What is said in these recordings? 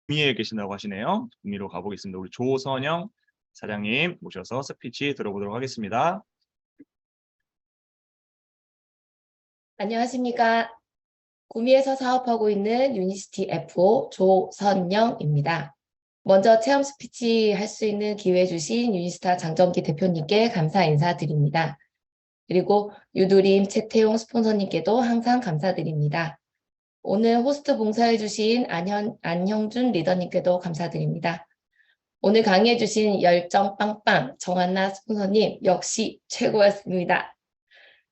구미에 계신다고 하시네요. 구미로 가보겠습니다. 우리 조선영 사장님 모셔서 스피치 들어보도록 하겠습니다. 안녕하십니까. 구미에서 사업하고 있는 유니시티 FO 조선영입니다. 먼저 체험 스피치 할 수 있는 기회 주신 유니스타 장정기 대표님께 감사 인사드립니다. 그리고 유두림, 채태용 스폰서님께도 항상 감사드립니다. 오늘 호스트 봉사해 주신 안형준 리더님께도 감사드립니다. 오늘 강의해 주신 열정 빵빵 정한나 스폰서님 역시 최고였습니다.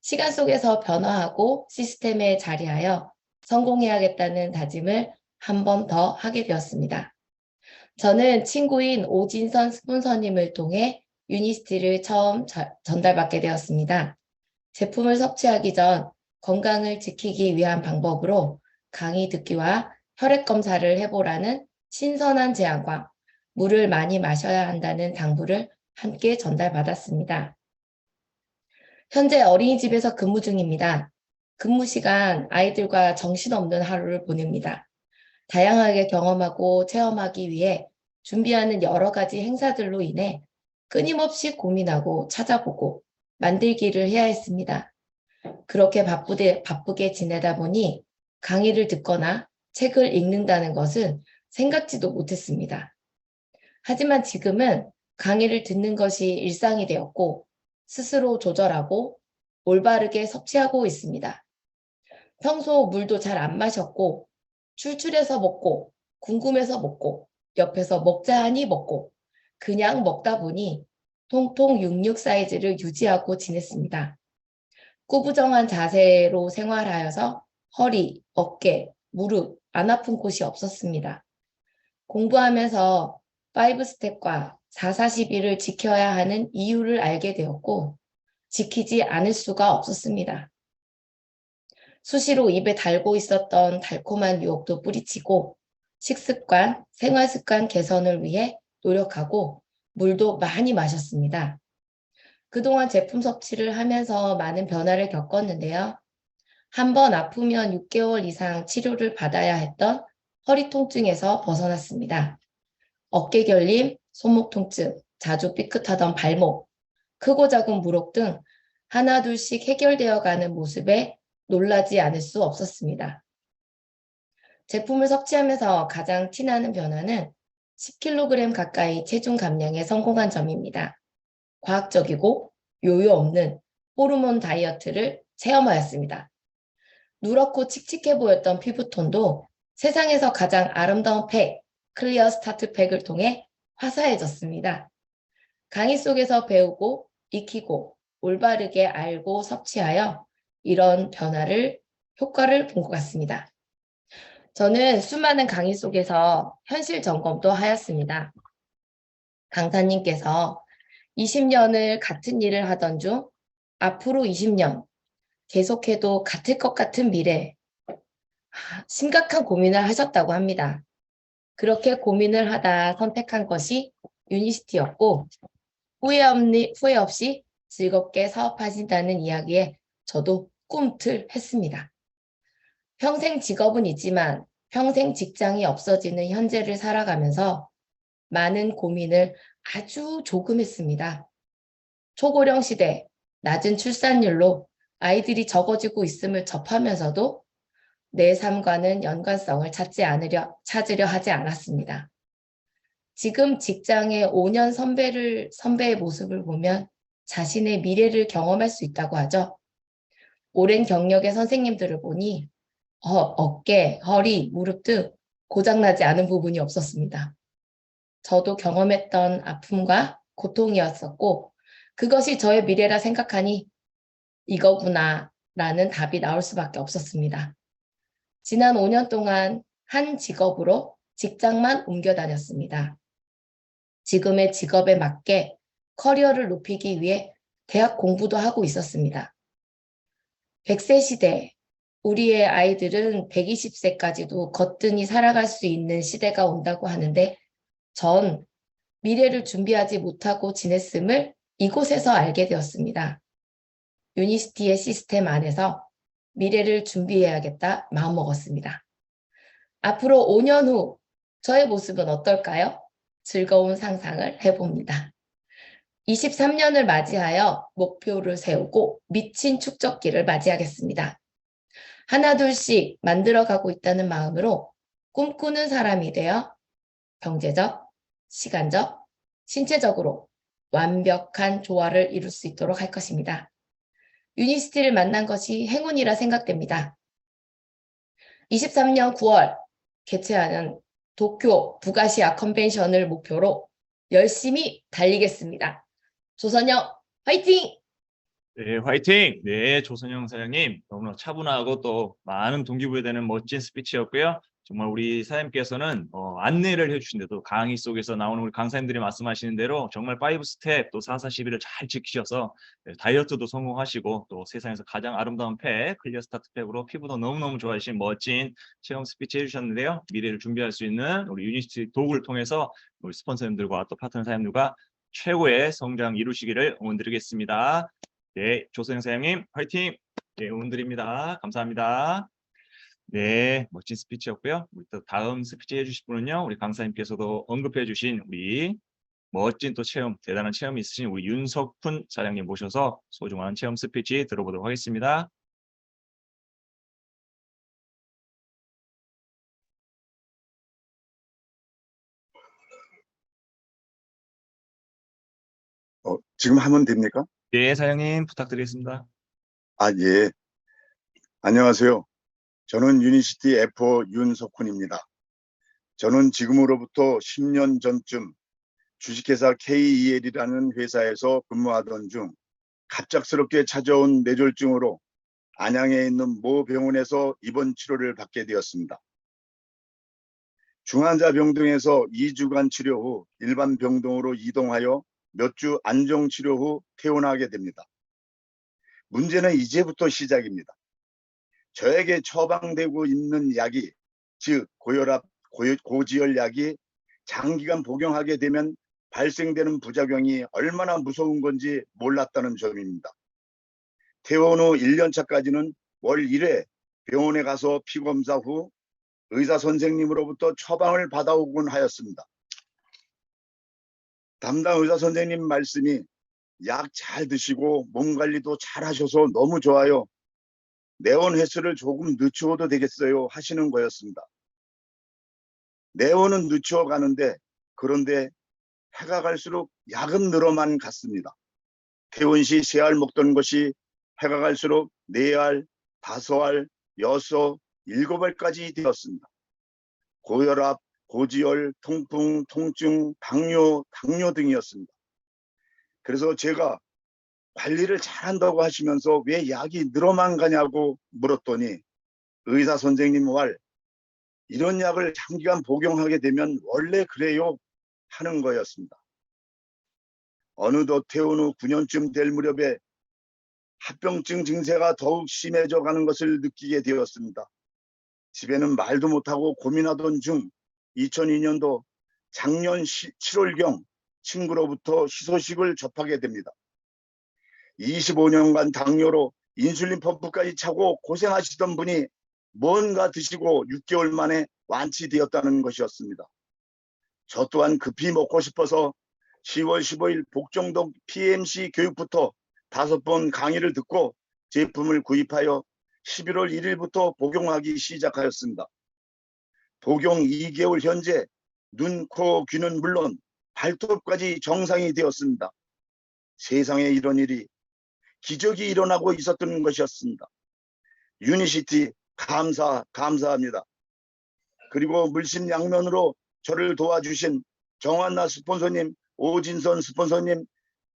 시간 속에서 변화하고 시스템에 자리하여 성공해야겠다는 다짐을 한 번 더 하게 되었습니다. 저는 친구인 오진선 스폰서님을 통해 유니시티를 처음 전달받게 되었습니다. 제품을 섭취하기 전 건강을 지키기 위한 방법으로 강의 듣기와 혈액 검사를 해보라는 신선한 제안과 물을 많이 마셔야 한다는 당부를 함께 전달받았습니다. 현재 어린이집에서 근무 중입니다. 근무 시간 아이들과 정신없는 하루를 보냅니다. 다양하게 경험하고 체험하기 위해 준비하는 여러 가지 행사들로 인해 끊임없이 고민하고 찾아보고 만들기를 해야 했습니다. 그렇게 바쁘게 지내다 보니 강의를 듣거나 책을 읽는다는 것은 생각지도 못했습니다. 하지만 지금은 강의를 듣는 것이 일상이 되었고 스스로 조절하고 올바르게 섭취하고 있습니다. 평소 물도 잘 안 마셨고 출출해서 먹고 궁금해서 먹고 옆에서 먹자 하니 먹고 그냥 먹다 보니 통통 66 사이즈를 유지하고 지냈습니다. 꾸부정한 자세로 생활하여서 허리, 어깨, 무릎 안 아픈 곳이 없었습니다. 공부하면서 5스텝과 4-4-12를 지켜야 하는 이유를 알게 되었고 지키지 않을 수가 없었습니다. 수시로 입에 달고 있었던 달콤한 유혹도 뿌리치고 식습관, 생활습관 개선을 위해 노력하고 물도 많이 마셨습니다. 그동안 제품 섭취를 하면서 많은 변화를 겪었는데요. 한 번 아프면 6개월 이상 치료를 받아야 했던 허리 통증에서 벗어났습니다. 어깨 결림, 손목 통증, 자주 삐끗하던 발목, 크고 작은 무릎 등 하나둘씩 해결되어 가는 모습에 놀라지 않을 수 없었습니다. 제품을 섭취하면서 가장 티나는 변화는 10kg 가까이 체중 감량에 성공한 점입니다. 과학적이고 요요 없는 호르몬 다이어트를 체험하였습니다. 누렇고 칙칙해 보였던 피부톤도 세상에서 가장 아름다운 팩, 클리어 스타트 팩을 통해 화사해졌습니다. 강의 속에서 배우고 익히고 올바르게 알고 섭취하여 이런 효과를 본 것 같습니다. 저는 수많은 강의 속에서 현실 점검도 하였습니다. 강사님께서 20년을 같은 일을 하던 중 앞으로 20년 계속해도 같을 것 같은 미래, 심각한 고민을 하셨다고 합니다. 그렇게 고민을 하다 선택한 것이 유니시티였고 후회 없이 즐겁게 사업하신다는 이야기에 저도 꿈틀했습니다. 평생 직업은 있지만 평생 직장이 없어지는 현재를 살아가면서 많은 고민을 아주 조금 했습니다. 초고령 시대, 낮은 출산율로 아이들이 적어지고 있음을 접하면서도 내 삶과는 연관성을 찾으려 하지 않았습니다. 지금 직장의 5년 선배의 모습을 보면 자신의 미래를 경험할 수 있다고 하죠. 오랜 경력의 선생님들을 보니 어깨, 허리, 무릎 등 고장나지 않은 부분이 없었습니다. 저도 경험했던 아픔과 고통이었었고 그것이 저의 미래라 생각하니 이거구나 라는 답이 나올 수밖에 없었습니다. 지난 5년 동안 한 직업으로 직장만 옮겨 다녔습니다. 지금의 직업에 맞게 커리어를 높이기 위해 대학 공부도 하고 있었습니다. 100세 시대, 우리의 아이들은 120세까지도 거뜬히 살아갈 수 있는 시대가 온다고 하는데 전 미래를 준비하지 못하고 지냈음을 이곳에서 알게 되었습니다. 유니시티의 시스템 안에서 미래를 준비해야겠다 마음먹었습니다. 앞으로 5년 후 저의 모습은 어떨까요? 즐거운 상상을 해봅니다. 23년을 맞이하여 목표를 세우고 미친 축적기를 맞이하겠습니다. 하나둘씩 만들어가고 있다는 마음으로 꿈꾸는 사람이 되어 경제적, 시간적, 신체적으로 완벽한 조화를 이룰 수 있도록 할 것입니다. 유니시티를 만난 것이 행운이라 생각됩니다. 23년 9월 개최하는 도쿄 북아시아 컨벤션을 목표로 열심히 달리겠습니다. 조선영 화이팅! 네, 화이팅! 네, 조선영 사장님 너무나 차분하고 또 많은 동기부여되는 멋진 스피치였고요. 정말 우리 사장님께서는 안내를 해주신데도 강의 속에서 나오는 우리 강사님들이 말씀하시는 대로 정말 5스텝 또 4-4-12를 잘 지키셔서 다이어트도 성공하시고 또 세상에서 가장 아름다운 팩, 클리어 스타트 팩으로 피부도 너무너무 좋아지신 멋진 체험 스피치 해주셨는데요. 미래를 준비할 수 있는 우리 유니시티 도구를 통해서 우리 스폰서님들과 또 파트너 사장님들과 최고의 성장 이루시기를 응원드리겠습니다. 네, 조선영 사장님 화이팅! 네, 응원드립니다. 감사합니다. 네, 멋진 스피치였고요. 우리 또 다음 스피치 해주실 분은요, 우리 강사님께서도 언급해주신 우리 멋진 또 체험, 대단한 체험이 있으신 우리 윤석훈 사장님 모셔서 소중한 체험 스피치 들어보도록 하겠습니다. 지금 하면 됩니까? 네, 사장님 부탁드리겠습니다. 예. 안녕하세요. 저는 유니시티 F4 윤석훈입니다. 저는 지금으로부터 10년 전쯤 주식회사 KEL이라는 회사에서 근무하던 중 갑작스럽게 찾아온 뇌졸중으로 안양에 있는 모 병원에서 입원 치료를 받게 되었습니다. 중환자 병동에서 2주간 치료 후 일반 병동으로 이동하여 몇 주 안정 치료 후 퇴원하게 됩니다. 문제는 이제부터 시작입니다. 저에게 처방되고 있는 약이, 즉 고혈압, 고지혈 약이 장기간 복용하게 되면 발생되는 부작용이 얼마나 무서운 건지 몰랐다는 점입니다. 퇴원 후 1년차까지는 월 1회 병원에 가서 피검사 후 의사 선생님으로부터 처방을 받아오곤 하였습니다. 담당 의사 선생님 말씀이 약 잘 드시고 몸 관리도 잘 하셔서 너무 좋아요. 내원 횟수를 조금 늦추어도 되겠어요 하시는 거였습니다. 내원은 늦추어 가는데 그런데 해가 갈수록 약은 늘어만 갔습니다. 퇴원 시 3알 먹던 것이 해가 갈수록 4알, 5알, 6, 7알까지 되었습니다. 고혈압, 고지혈, 통풍, 통증, 당뇨 등이었습니다. 그래서 제가 관리를 잘한다고 하시면서 왜 약이 늘어만 가냐고 물었더니 의사 선생님 말 이런 약을 장기간 복용하게 되면 원래 그래요 하는 거였습니다. 어느덧 퇴원 후 9년쯤 될 무렵에 합병증 증세가 더욱 심해져 가는 것을 느끼게 되었습니다. 집에는 말도 못하고 고민하던 중 2002년도 작년 7월경 친구로부터 희소식을 접하게 됩니다. 25년간 당뇨로 인슐린 펌프까지 차고 고생하시던 분이 뭔가 드시고 6개월 만에 완치되었다는 것이었습니다. 저 또한 급히 먹고 싶어서 10월 15일 복정동 PMC 교육부터 5번 강의를 듣고 제품을 구입하여 11월 1일부터 복용하기 시작하였습니다. 복용 2개월 현재 눈, 코, 귀는 물론 발톱까지 정상이 되었습니다. 세상에 이런 일이 기적이 일어나고 있었던 것이었습니다. 유니시티 감사합니다. 그리고 물심양면으로 저를 도와주신 정한나 스폰서님, 오진선 스폰서님,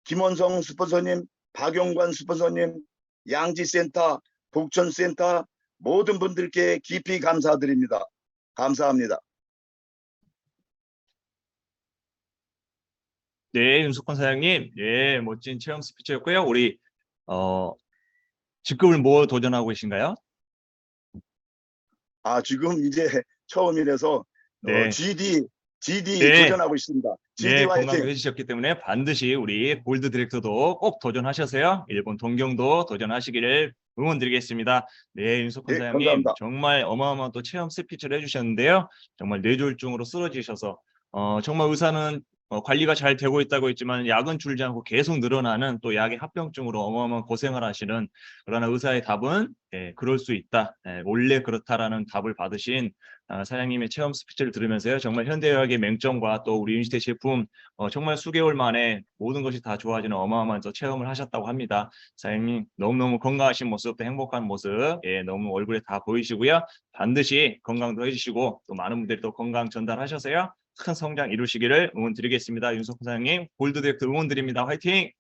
김원성 스폰서님, 박용관 스폰서님, 양지센터, 복천센터 모든 분들께 깊이 감사드립니다. 감사합니다. 네, 윤석훈 사장님, 예, 멋진 체험 스피치였고요. 우리 직급을 뭐 도전하고 계신가요? 지금 이제 처음이라서 네. GD 네. 도전하고 있습니다. GD 네, 화이팅! 공감해 주셨기 때문에 반드시 우리 골드 디렉터도 꼭 도전하셔서요. 일본 동경도 도전하시기를 응원 드리겠습니다. 네, 윤석훈 네, 사장님 감사합니다. 정말 어마어마한 또 체험 스피치를 해주셨는데요. 정말 뇌졸중으로 쓰러지셔서 정말 의사는 관리가 잘 되고 있다고 했지만 약은 줄지 않고 계속 늘어나는 또 약의 합병증으로 어마어마한 고생을 하시는, 그러나 의사의 답은 그럴 수 있다. 원래 그렇다라는 답을 받으신 사장님의 체험 스피치를 들으면서요. 정말 현대의학의 맹점과 또 우리 윤시태 제품 정말 수개월 만에 모든 것이 다 좋아지는 어마어마한 저 체험을 하셨다고 합니다. 사장님 너무너무 건강하신 모습, 또 행복한 모습 너무 얼굴에 다 보이시고요. 반드시 건강도 해주시고 또 많은 분들이 또 건강 전달하셔서요. 큰 성장 이루시기를 응원 드리겠습니다. 윤석훈 사장님 골드 디렉터 응원 드립니다. 화이팅!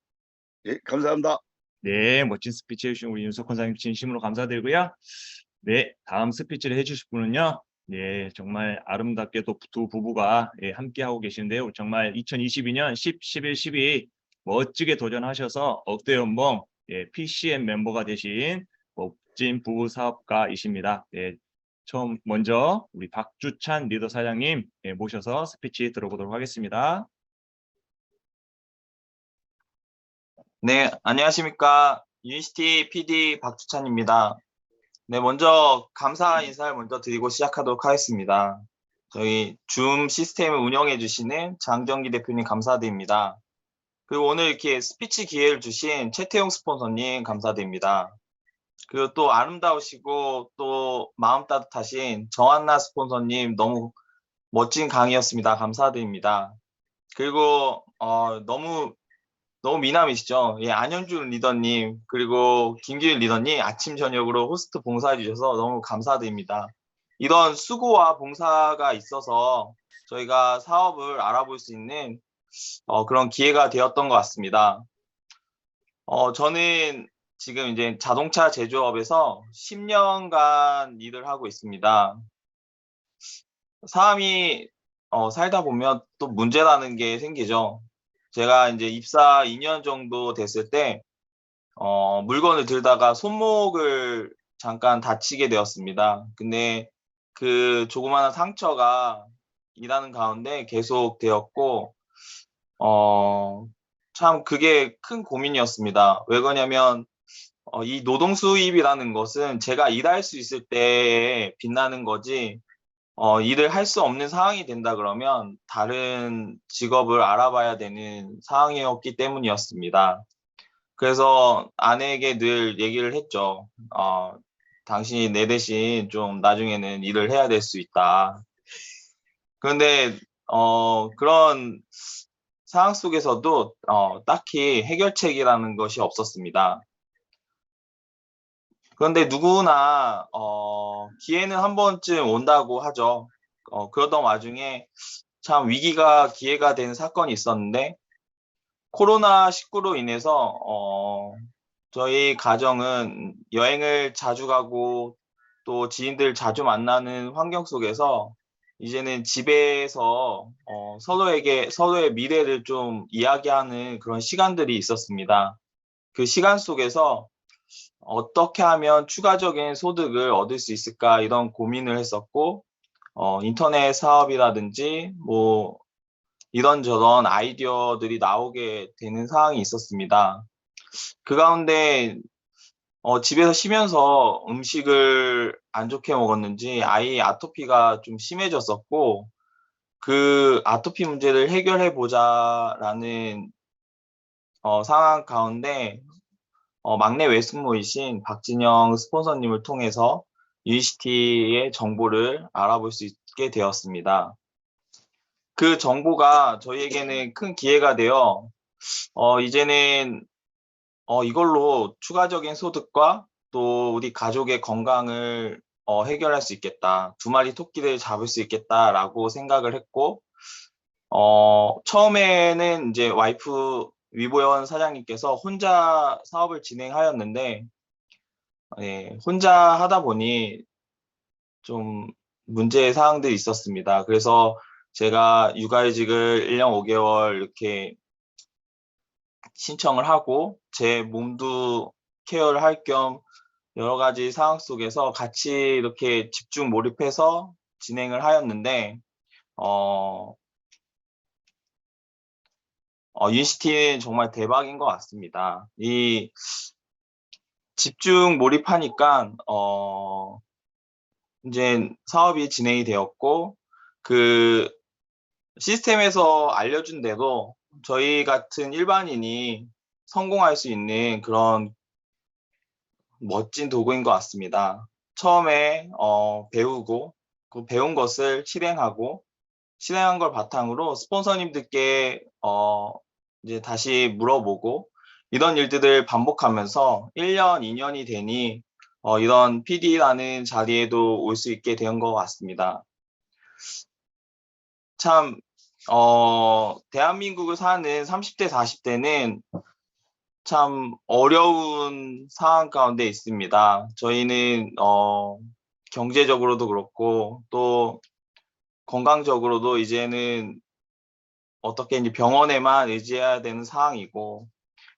예, 감사합니다. 네, 멋진 스피치 해주신 우리 윤석훈 사장님 진심으로 감사드리고요. 네, 다음 스피치를 해주실 분은요. 네, 정말 아름답게 또 두 부부가 함께하고 계시는데요. 정말 2022년 10, 11, 12 멋지게 도전하셔서 억대 연봉 PCM 멤버가 되신 멋진 부부 사업가이십니다. 네, 처음 먼저 우리 박주찬 리더 사장님 모셔서 스피치 들어보도록 하겠습니다. 네, 안녕하십니까. 유니시티 PD 박주찬입니다. 네, 먼저 감사 인사를 먼저 드리고 시작하도록 하겠습니다. 저희 줌 시스템을 운영해 주시는 장정기 대표님 감사드립니다. 그리고 오늘 이렇게 스피치 기회를 주신 최태용 스폰서님 감사드립니다. 그리고 또 아름다우시고 또 마음 따뜻하신 정한나 스폰서님 너무 멋진 강의였습니다. 감사드립니다. 그리고 너무 미남이시죠? 예, 안현준 리더님, 그리고 김기윤 리더님 아침, 저녁으로 호스트 봉사해 주셔서 너무 감사드립니다. 이런 수고와 봉사가 있어서 저희가 사업을 알아볼 수 있는 그런 기회가 되었던 것 같습니다. 저는 지금 이제 자동차 제조업에서 10년간 일을 하고 있습니다. 사람이 살다 보면 또 문제라는 게 생기죠. 제가 이제 입사 2년 정도 됐을 때 물건을 들다가 손목을 잠깐 다치게 되었습니다. 근데 그 조그마한 상처가 일하는 가운데 계속 되었고 참 그게 큰 고민이었습니다. 왜 그러냐면 이 노동 수입이라는 것은 제가 일할 수 있을 때에 빛나는 거지 일을 할 수 없는 상황이 된다 그러면 다른 직업을 알아봐야 되는 상황이었기 때문이었습니다. 그래서 아내에게 늘 얘기를 했죠. 당신이 내 대신 좀 나중에는 일을 해야 될 수 있다. 그런데 그런 상황 속에서도 딱히 해결책이라는 것이 없었습니다. 그런데 누구나 기회는 한 번쯤 온다고 하죠. 그러던 와중에 참 위기가 기회가 된 사건이 있었는데 코로나19로 인해서 저희 가정은 여행을 자주 가고 또 지인들 자주 만나는 환경 속에서 이제는 집에서 서로의 미래를 좀 이야기하는 그런 시간들이 있었습니다. 그 시간 속에서 어떻게 하면 추가적인 소득을 얻을 수 있을까 이런 고민을 했었고 인터넷 사업이라든지 뭐 이런저런 아이디어들이 나오게 되는 상황이 있었습니다. 그 가운데 집에서 쉬면서 음식을 안 좋게 먹었는지 아이 아토피가 좀 심해졌었고 그 아토피 문제를 해결해 보자라는 상황 가운데 막내 외숙모이신 박진영 스폰서님을 통해서 유니시티의 정보를 알아볼 수 있게 되었습니다. 그 정보가 저희에게는 큰 기회가 되어 이제는 이걸로 추가적인 소득과 또 우리 가족의 건강을 해결할 수 있겠다. 두 마리 토끼를 잡을 수 있겠다라고 생각을 했고 처음에는 이제 와이프 위보연 사장님께서 혼자 사업을 진행하였는데 혼자 하다 보니 좀 문제 사항들이 있었습니다. 그래서 제가 육아휴직을 1년 5개월 이렇게 신청을 하고 제 몸도 케어를 할 겸 여러 가지 상황 속에서 같이 이렇게 집중 몰입해서 진행을 하였는데 유니시티는 정말 대박인 것 같습니다. 이 집중 몰입하니까 이제 사업이 진행이 되었고 그 시스템에서 알려준 대로 저희 같은 일반인이 성공할 수 있는 그런 멋진 도구인 것 같습니다. 처음에 배우고 그 배운 것을 실행한 걸 바탕으로 스폰서님들께 이제 다시 물어보고 이런 일들을 반복하면서 1년, 2년이 되니 이런 PD라는 자리에도 올 수 있게 된 것 같습니다. 참 대한민국을 사는 30대, 40대는 참 어려운 상황 가운데 있습니다. 저희는 경제적으로도 그렇고 또 건강적으로도 이제는 어떻게 이제 병원에만 의지해야 되는 상황이고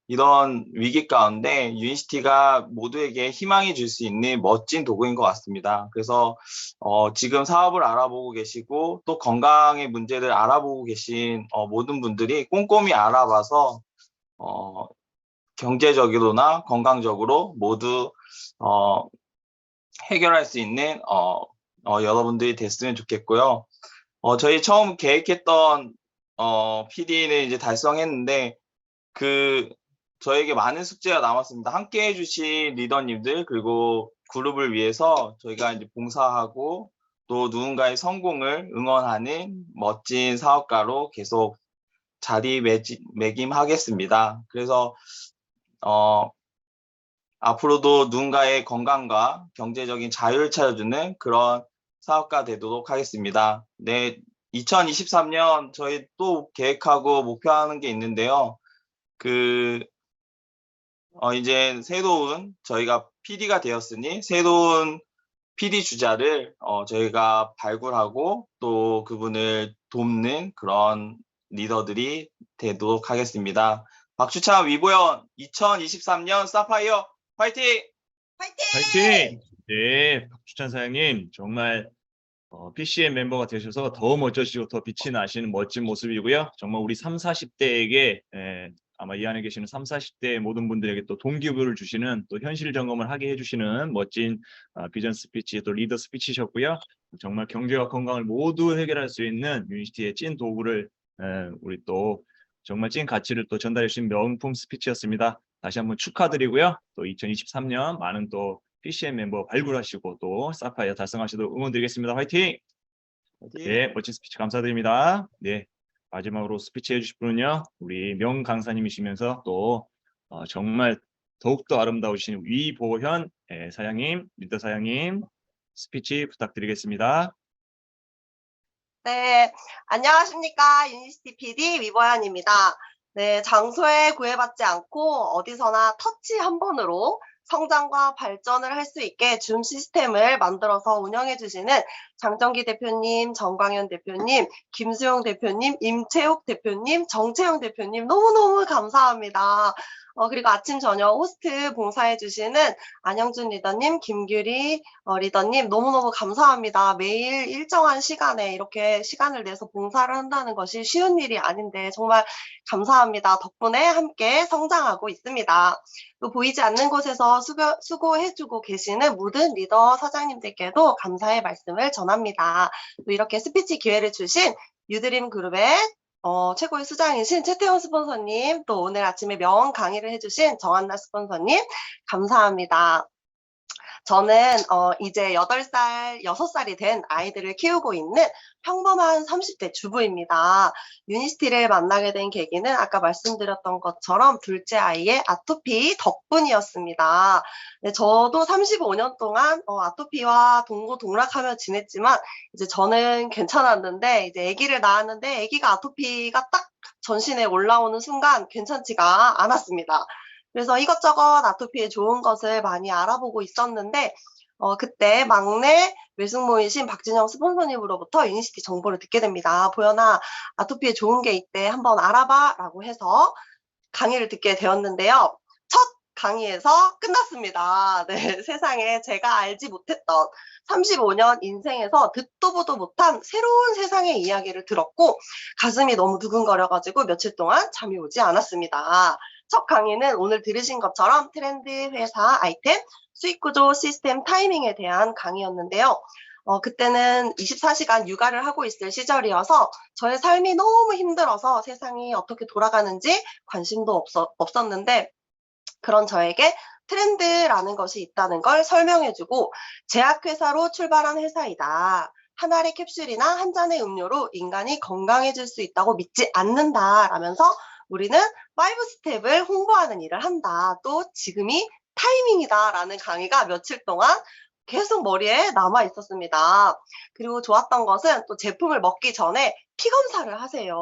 이런 위기 가운데 유니시티가 모두에게 희망이 줄 수 있는 멋진 도구인 것 같습니다. 그래서 지금 사업을 알아보고 계시고 또 건강의 문제를 알아보고 계신 모든 분들이 꼼꼼히 알아봐서 경제적으로나 건강적으로 모두 해결할 수 있는 여러분들이 됐으면 좋겠고요. 저희 처음 계획했던 PD는 이제 달성했는데 저에게 많은 숙제가 남았습니다. 함께 해주신 리더님들 그리고 그룹을 위해서 저희가 이제 봉사하고 또 누군가의 성공을 응원하는 멋진 사업가로 계속 자리매김하겠습니다. 그래서 앞으로도 누군가의 건강과 경제적인 자유를 찾아주는 그런 사업가 되도록 하겠습니다. 네, 2023년 저희 또 계획하고 목표하는 게 있는데요. 이제 새로운 저희가 PD가 되었으니 새로운 PD 주자를 저희가 발굴하고 또 그분을 돕는 그런 리더들이 되도록 하겠습니다. 박주찬 위보연 2023년 사파이어 화이팅! 화이팅! 네, 박주찬 사장님 정말 PCM 멤버가 되셔서 더 멋져지고 더 빛이 나시는 멋진 모습이고요. 정말 우리 3, 40대에게 아마 이 안에 계시는 3, 40대 모든 분들에게 또 동기부여를 주시는 또 현실 점검을 하게 해주시는 멋진 비전 스피치 또 리더 스피치셨고요. 정말 경제와 건강을 모두 해결할 수 있는 유니시티의 찐 도구를 우리 또 정말 찐 가치를 또 전달해 주신 명품 스피치였습니다. 다시 한번 축하드리고요. 또 2023년 많은 또 PCM 멤버 발굴하시고 또 사파이어 달성하시도록 응원드리겠습니다. 화이팅! 네, 멋진 스피치 감사드립니다. 네, 마지막으로 스피치 해주실 분은요, 우리 명 강사님이시면서 또 정말 더욱더 아름다우신 위보현 사장님, 리더 사장님 스피치 부탁드리겠습니다. 네, 안녕하십니까. 유니시티 PD 위보현입니다. 네, 장소에 구애받지 않고 어디서나 터치 한 번으로 성장과 발전을 할 수 있게 줌 시스템을 만들어서 운영해 주시는 장정기 대표님, 정광현 대표님, 김수용 대표님, 임채욱 대표님, 정채영 대표님 너무너무 감사합니다. 그리고 아침 저녁 호스트 봉사해 주시는 안영준 리더님, 김규리 리더님 너무너무 감사합니다. 매일 일정한 시간에 이렇게 시간을 내서 봉사를 한다는 것이 쉬운 일이 아닌데 정말 감사합니다. 덕분에 함께 성장하고 있습니다. 또 보이지 않는 곳에서 수고해주고 계시는 모든 리더 사장님들께도 감사의 말씀을 전합니다. 또 이렇게 스피치 기회를 주신 유드림 그룹의 최고의 수장이신 최태원 스폰서님, 또 오늘 아침에 명 강의를 해주신 정한나 스폰서님, 감사합니다. 저는 이제 8살, 6살이 된 아이들을 키우고 있는 평범한 30대 주부입니다. 유니시티를 만나게 된 계기는 아까 말씀드렸던 것처럼 둘째 아이의 아토피 덕분이었습니다. 네, 저도 35년 동안 아토피와 동고동락하며 지냈지만 이제 저는 괜찮았는데 이제 아기를 낳았는데 아기가 아토피가 딱 전신에 올라오는 순간 괜찮지가 않았습니다. 그래서 이것저것 아토피에 좋은 것을 많이 알아보고 있었는데 그때 막내 외숙모이신 박진영 스폰서님으로부터 유니시티 정보를 듣게 됩니다. 보현아, 아토피에 좋은 게 있대. 한번 알아봐 라고 해서 강의를 듣게 되었는데요. 첫 강의에서 끝났습니다. 네, 세상에 제가 알지 못했던 35년 인생에서 듣도 보도 못한 새로운 세상의 이야기를 들었고 가슴이 너무 두근거려가지고 며칠 동안 잠이 오지 않았습니다. 첫 강의는 오늘 들으신 것처럼 트렌드, 회사, 아이템, 수익 구조, 시스템, 타이밍에 대한 강의였는데요. 그때는 24시간 육아를 하고 있을 시절이어서 저의 삶이 너무 힘들어서 세상이 어떻게 돌아가는지 관심도 없었는데 그런 저에게 트렌드라는 것이 있다는 걸 설명해주고 제약회사로 출발한 회사이다. 한 알의 캡슐이나 한 잔의 음료로 인간이 건강해질 수 있다고 믿지 않는다 라면서 우리는 5스텝을 홍보하는 일을 한다. 또 지금이 타이밍이다 라는 강의가 며칠 동안 계속 머리에 남아 있었습니다. 그리고 좋았던 것은 또 제품을 먹기 전에 피 검사를 하세요.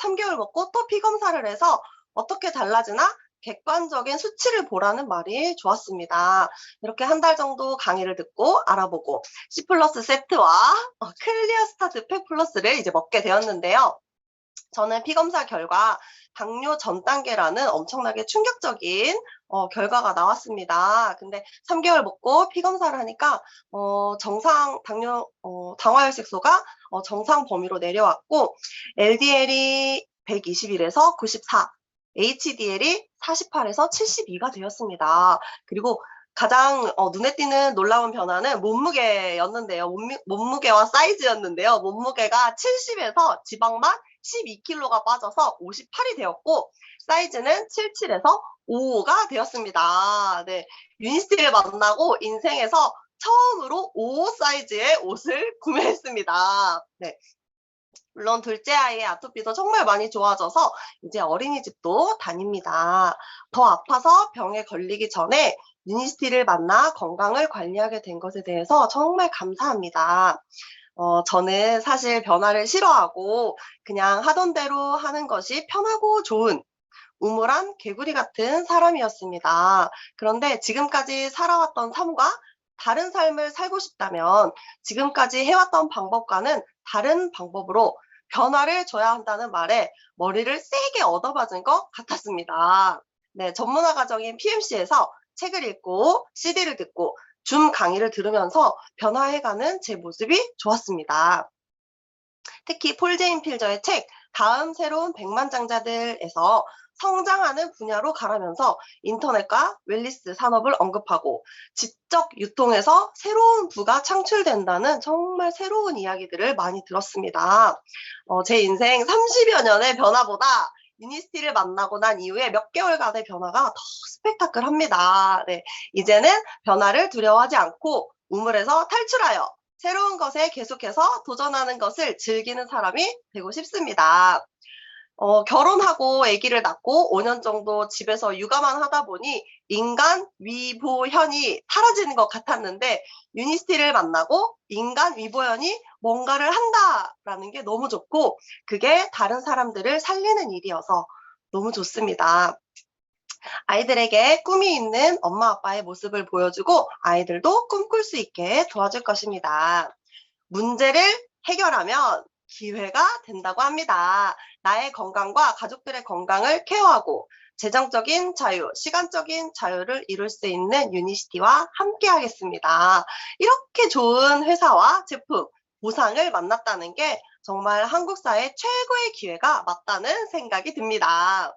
3개월 먹고 또 피 검사를 해서 어떻게 달라지나 객관적인 수치를 보라는 말이 좋았습니다. 이렇게 한 달 정도 강의를 듣고 알아보고 C 플러스 세트와 클리어 스타트 팩 플러스를 이제 먹게 되었는데요. 저는 피검사 결과 당뇨 전 단계라는 엄청나게 충격적인 결과가 나왔습니다. 근데 3개월 먹고 피검사를 하니까 정상 당화혈색소가 정상 범위로 내려왔고 LDL이 121에서 94, HDL이 48에서 72가 되었습니다. 그리고 가장 눈에 띄는 놀라운 변화는 몸무게였는데요. 몸무게와 사이즈였는데요. 몸무게가 70에서 지방만 12kg가 빠져서 58이 되었고 사이즈는 77에서 55가 되었습니다. 네, 유니스티를 만나고 인생에서 처음으로 55 사이즈의 옷을 구매했습니다. 네. 물론 둘째 아이의 아토피도 정말 많이 좋아져서 이제 어린이집도 다닙니다. 더 아파서 병에 걸리기 전에 유니스티를 만나 건강을 관리하게 된 것에 대해서 정말 감사합니다. 저는 사실 변화를 싫어하고 그냥 하던 대로 하는 것이 편하고 좋은 우물한 개구리 같은 사람이었습니다. 그런데 지금까지 살아왔던 삶과 다른 삶을 살고 싶다면 지금까지 해왔던 방법과는 다른 방법으로 변화를 줘야 한다는 말에 머리를 세게 얻어맞은 것 같았습니다. 네, 전문화 과정인 PMC에서 책을 읽고 CD를 듣고 줌 강의를 들으면서 변화해가는 제 모습이 좋았습니다. 특히 폴 제인 필저의 책 다음 새로운 백만장자들에서 성장하는 분야로 가라면서 인터넷과 웰니스 산업을 언급하고 지적 유통에서 새로운 부가 창출된다는 정말 새로운 이야기들을 많이 들었습니다. 제 인생 30여 년의 변화보다 유니스티를 만나고 난 이후에 몇 개월간의 변화가 더 스펙타클합니다. 네, 이제는 변화를 두려워하지 않고 우물에서 탈출하여 새로운 것에 계속해서 도전하는 것을 즐기는 사람이 되고 싶습니다. 결혼하고 아기를 낳고 5년 정도 집에서 육아만 하다 보니 인간 위보현이 사라지는 것 같았는데 유니스티를 만나고 인간 위보현이 뭔가를 한다라는 게 너무 좋고 그게 다른 사람들을 살리는 일이어서 너무 좋습니다. 아이들에게 꿈이 있는 엄마 아빠의 모습을 보여주고 아이들도 꿈꿀 수 있게 도와줄 것입니다. 문제를 해결하면 기회가 된다고 합니다. 나의 건강과 가족들의 건강을 케어하고 재정적인 자유, 시간적인 자유를 이룰 수 있는 유니시티와 함께 하겠습니다. 이렇게 좋은 회사와 제품, 보상을 만났다는 게 정말 한국 사회 최고의 기회가 맞다는 생각이 듭니다.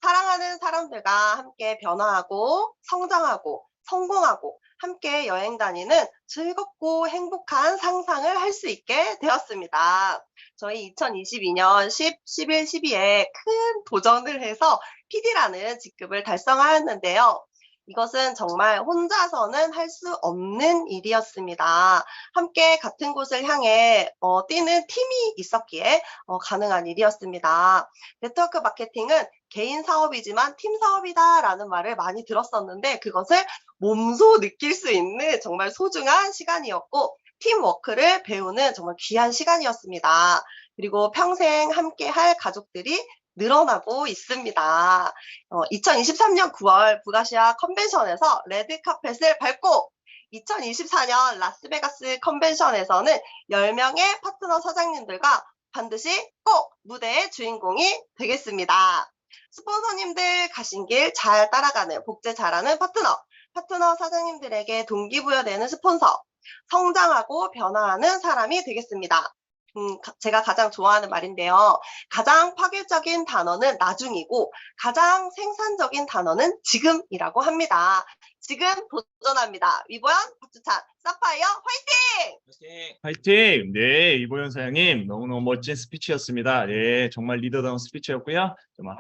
사랑하는 사람들과 함께 변화하고 성장하고 성공하고 함께 여행 다니는 즐겁고 행복한 상상을 할 수 있게 되었습니다. 저희 2022년 10, 11, 12에 큰 도전을 해서 PD라는 직급을 달성하였는데요. 이것은 정말 혼자서는 할 수 없는 일이었습니다. 함께 같은 곳을 향해 뛰는 팀이 있었기에 가능한 일이었습니다. 네트워크 마케팅은 개인 사업이지만 팀 사업이다라는 말을 많이 들었었는데 그것을 몸소 느낄 수 있는 정말 소중한 시간이었고 팀워크를 배우는 정말 귀한 시간이었습니다. 그리고 평생 함께 할 가족들이 늘어나고 있습니다. 2023년 9월 북아시아 컨벤션에서 레드카펫을 밟고 2024년 라스베가스 컨벤션에서는 10명의 파트너 사장님들과 반드시 꼭 무대의 주인공이 되겠습니다. 스폰서님들 가신 길 잘 따라가는 복제 잘하는 파트너 사장님들에게 동기부여되는 스폰서, 성장하고 변화하는 사람이 되겠습니다. 제가 가장 좋아하는 말인데요. 가장 파괴적인 단어는 나중이고 가장 생산적인 단어는 지금이라고 합니다. 지금 도전합니다. 위보연, 박주찬, 사파이어 화이팅! 화이팅! 네, 이보현 사장님 너무너무 멋진 스피치였습니다. 네, 정말 리더다운 스피치였고요. 정말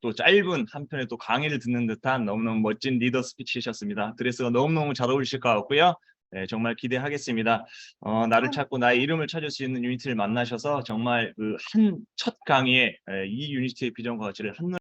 또 짧은 한편의 또 강의를 듣는 듯한 너무너무 멋진 리더 스피치셨습니다. 드레스가 너무너무 잘 어울리실 것 같고요. 네, 정말 기대하겠습니다. 나를 찾고 나의 이름을 찾을 수 있는 유니티를 만나셔서 정말 그 첫 강의에 이 유니티의 비전과 가치를 한눈에